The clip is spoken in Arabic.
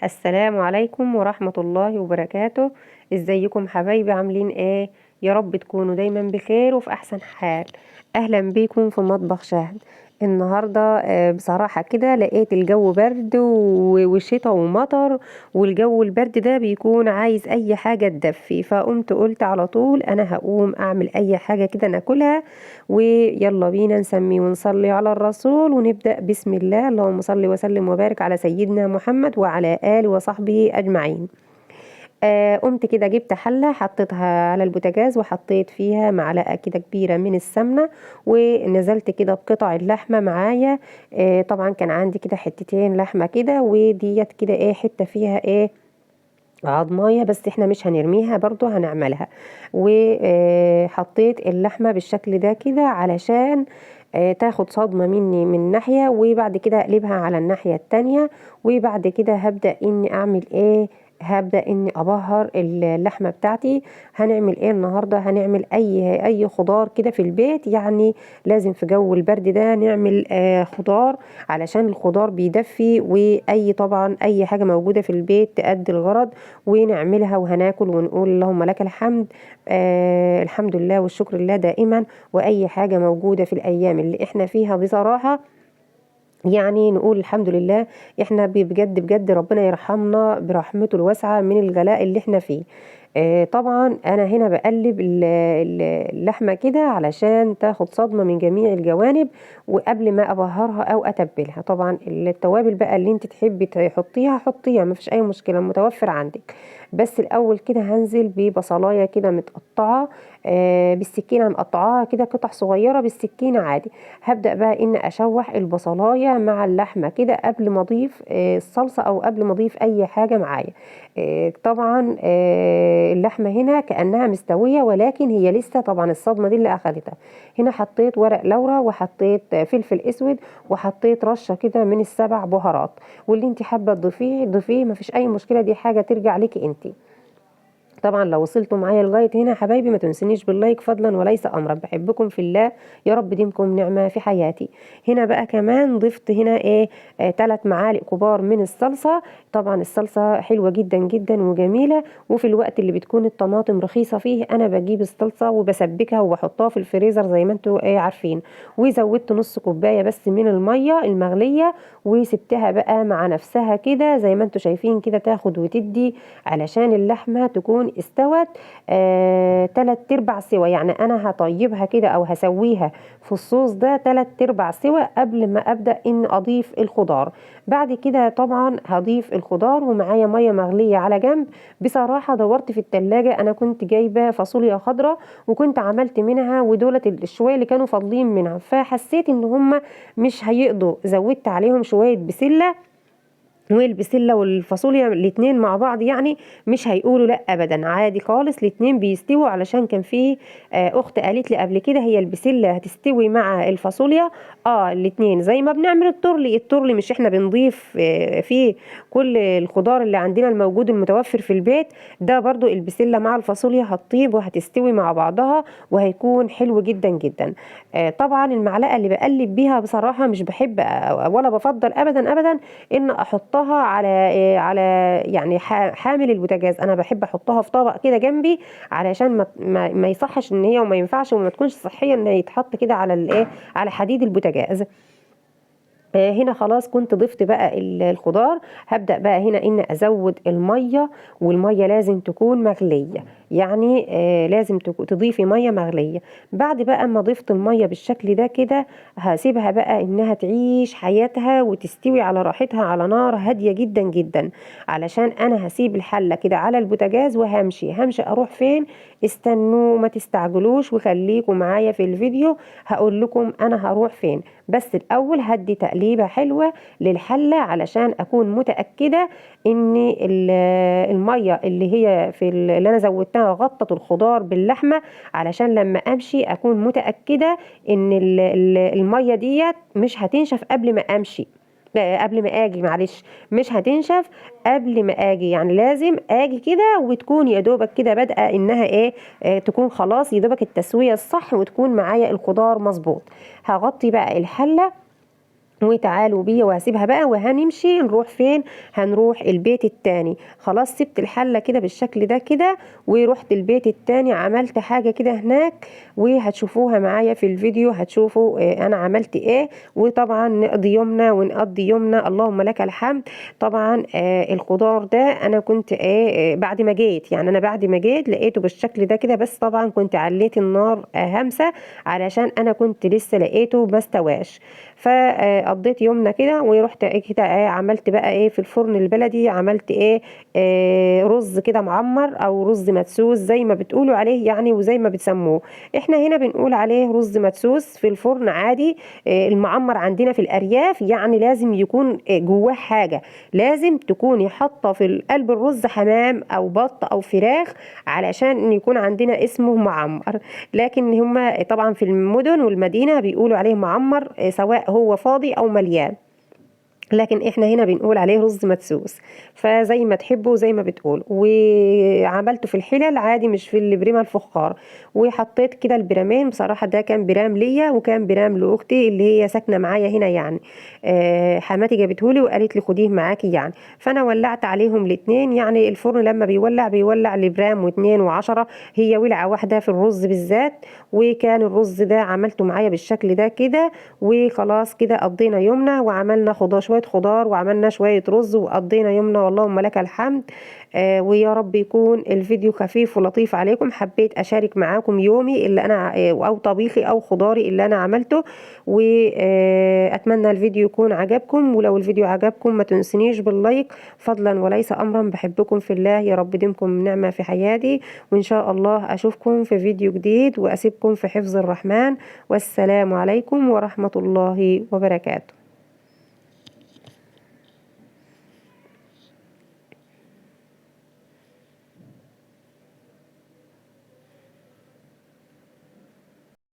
السلام عليكم ورحمة الله وبركاته. ازيكم حبايبي؟ عاملين ايه؟ يا رب تكونوا دايما بخير وفي احسن حال. اهلا بيكم في مطبخ شهد. النهاردة بصراحة كده لقيت الجو برد وشتا ومطر، والجو البرد ده بيكون عايز اي حاجة تدفي، فقمت قلت على طول انا هقوم اعمل اي حاجة كده ناكلها. ويلا بينا نسمي ونصلي على الرسول ونبدأ. بسم الله، اللهم صل وسلم وبارك على سيدنا محمد وعلى آله وصحبه أجمعين. قمت كده جبت حلة حطيتها على البوتاجاز وحطيت فيها معلقة كده كبيرة من السمنة، ونزلت كده بقطع اللحمة معايا. طبعا كان عندي كده حتتين لحمة كده، وديت كده ايه حتة فيها ايه عضمايه، بس احنا مش هنرميها برضو هنعملها. وحطيت اللحمة بالشكل ده كده علشان تاخد صدمة مني من ناحية، وبعد كده اقلبها على الناحية التانية. وبعد كده هبدأ اني اعمل ايه، هبدأ اني ابهر اللحمة بتاعتي. هنعمل ايه النهاردة؟ هنعمل اي خضار كده في البيت، يعني لازم في جو البرد ده نعمل خضار، علشان الخضار بيدفي، واي طبعا اي حاجة موجودة في البيت تأدي الغرض ونعملها وهناكل ونقول اللهم لك الحمد. الحمد لله والشكر لله دائما. واي حاجة موجودة في الايام اللي احنا فيها بصراحة يعني نقول الحمد لله. احنا بجد بجد ربنا يرحمنا برحمته الواسعة من الغلاء اللي احنا فيه. طبعا انا هنا بقلب اللحمة كده علشان تاخد صدمة من جميع الجوانب، وقبل ما ابهرها او اتبلها. طبعا التوابل بقى اللي انت تحبي تحطيها حطيها، مفيش اي مشكلة، متوفر عندك. بس الاول كده هنزل ببصلاية كده متقطعة بالسكينة، مقطعاها كده قطع صغيرة بالسكينة عادي. هبدأ بقى ان اشوح البصلاية مع اللحمة كده قبل ما اضيف الصلصة او قبل ما اضيف اي حاجة معايا. طبعا اللحمة هنا كأنها مستوية، ولكن هي لسه طبعا الصدمة دي اللي اخدتها. هنا حطيت ورق لورا، وحطيت فلفل اسود، وحطيت رشة كده من السبع بهارات. واللي انت حابة تضيفيه ضيفيه، مفيش اي مشكلة، دي حاجة ترجع لك انت. طبعا لو وصلتوا معايا لغايه هنا يا حبايبي ما تنسونيش باللايك فضلا وليس امرا، بحبكم في الله. يا رب ديمكم نعمه في حياتي. هنا بقى كمان ضفت هنا ايه 3 معالق كبار من الصلصه. طبعا الصلصه حلوه جدا جدا وجميله، وفي الوقت اللي بتكون الطماطم رخيصه فيه انا بجيب الصلصه وبسبكها وبحطها في الفريزر زي ما انتوا ايه عارفين. وزودت نص كوبايه بس من الميه المغليه، وسبتها بقى مع نفسها كده زي ما انتوا شايفين كده تاخد وتدي، علشان اللحمة تكون استوت 3/4 سوا. يعني انا هطيبها كده او هسويها في الصوص ده 3/4 سوا قبل ما ابدأ ان اضيف الخضار. بعد كده طبعا هضيف الخضار ومعايا مية مغلية على جنب. بصراحة دورت في التلاجة، انا كنت جايبة فاصوليا خضراء وكنت عملت منها، ودولت الشوية اللي كانوا فاضلين منها، فحسيت ان هم مش هيقضوا، زودت عليهم شوية بسلة. والبسله والفاصوليا الاتنين مع بعض يعني مش هيقولوا لا ابدا، عادي خالص الاتنين بيستووا. علشان كان في اخت قالت لي قبل كده هي البسله هتستوي مع الفاصوليا. الاتنين زي ما بنعمل الترلي مش احنا بنضيف فيه كل الخضار اللي عندنا الموجود المتوفر في البيت، ده برضو البسله مع الفاصوليا هتطيب وهتستوي مع بعضها وهيكون حلو جدا جدا. طبعا المعلقه اللي بقلب بيها بصراحه مش بحب ولا بفضل ابدا ابدا ان احطها على يعني حامل البوتاجاز. انا بحب احطها في طبق كده جنبي، علشان ما يصحش ان هي وما ينفعش وما تكونش صحيه ان هي يتحط كده على الايه على حديد البوتاجاز. هنا خلاص كنت ضفت بقى الخضار. هبدأ بقى هنا ان ازود المية، والمية لازم تكون مغلية، يعني لازم تضيفي مية مغلية. بعد بقى ما ضفت المية بالشكل ده كده هسيبها بقى انها تعيش حياتها وتستوي على راحتها على نار هادية جدا جدا، علشان انا هسيب الحلة كده على البوتاجاز وهمشي اروح فين. استنوا ما تستعجلوش وخليكم معايا في الفيديو، هقول لكم انا هروح فين. بس الاول هدي تقليبه حلوه للحله علشان اكون متاكده ان الميه اللي هي اللي انا زودتها غطت الخضار باللحمه، علشان لما امشي اكون متاكده ان الميه ديت مش هتنشف قبل ما امشي. قبل ما اجي معلش، مش هتنشف قبل ما اجي، يعني لازم اجي كده وتكون يا دوبك كده بادئه انها ايه تكون خلاص يا دوبك التسويه الصح وتكون معايا الخضار مظبوط. هغطي بقى الحله وتعالوا بيا وهسيبها بقى وهنمشي نروح فين؟ هنروح البيت التاني. خلاص سبت الحلة كده بالشكل ده كده ورحت البيت التاني، عملت حاجة كده هناك وهتشوفوها معايا في الفيديو، هتشوفوا انا عملت ايه. وطبعا نقضي يومنا ونقضي يومنا، اللهم لك الحمد. طبعا الخضار ده انا كنت بعد ما جيت، يعني انا بعد ما جيت لقيته بالشكل ده كده، بس طبعا كنت عليت النار همسة علشان انا كنت لسه لقيته ما استواش. فقضيت يومنا كده ورحت كده عملت بقى في الفرن البلدي، عملت رز كده معمر او رز مدسوس زي ما بتقولوا عليه يعني، وزي ما بتسموه. احنا هنا بنقول عليه رز مدسوس في الفرن عادي. المعمر عندنا في الارياف يعني لازم يكون جواه حاجة، لازم تكوني حاطة في قلب الرز حمام او بط او فراخ علشان يكون عندنا اسمه معمر. لكن هما طبعا في المدن والمدينة بيقولوا عليه معمر سواء هو فاضي أو مليان، لكن احنا هنا بنقول عليه رز مدسوس. فزي ما تحبوا زي ما بتقول. وعملته في الحلل عادي مش في البريمة الفخار. وحطيت كده البرامين، بصراحة ده كان برام ليا وكان برام لأختي اللي هي ساكنة معايا هنا يعني. حماتي جابتهولي وقالت لي خديه معاكي يعني. فانا ولعت عليهم الاتنين، يعني الفرن لما بيولع لبرام واتنين وعشرة، هي ولعة واحدة في الرز بالذات. وكان الرز ده عملته معايا بالشكل ده كده. وخلاص كده قضينا يومنا وعملنا شوية خضار وعملنا شوية رز وقضينا يومنا، واللهم لك الحمد. ويا رب يكون الفيديو خفيف ولطيف عليكم. حبيت أشارك معاكم يومي اللي أنا أو طبيخي أو خضاري اللي أنا عملته. وأتمنى الفيديو يكون عجبكم، ولو الفيديو عجبكم ما تنسنيش باللايك فضلا وليس أمرا. بحبكم في الله، يا رب دمكم نعمة في حياتي. وإن شاء الله أشوفكم في فيديو جديد وأسيبكم في حفظ الرحمن. والسلام عليكم ورحمة الله وبركاته.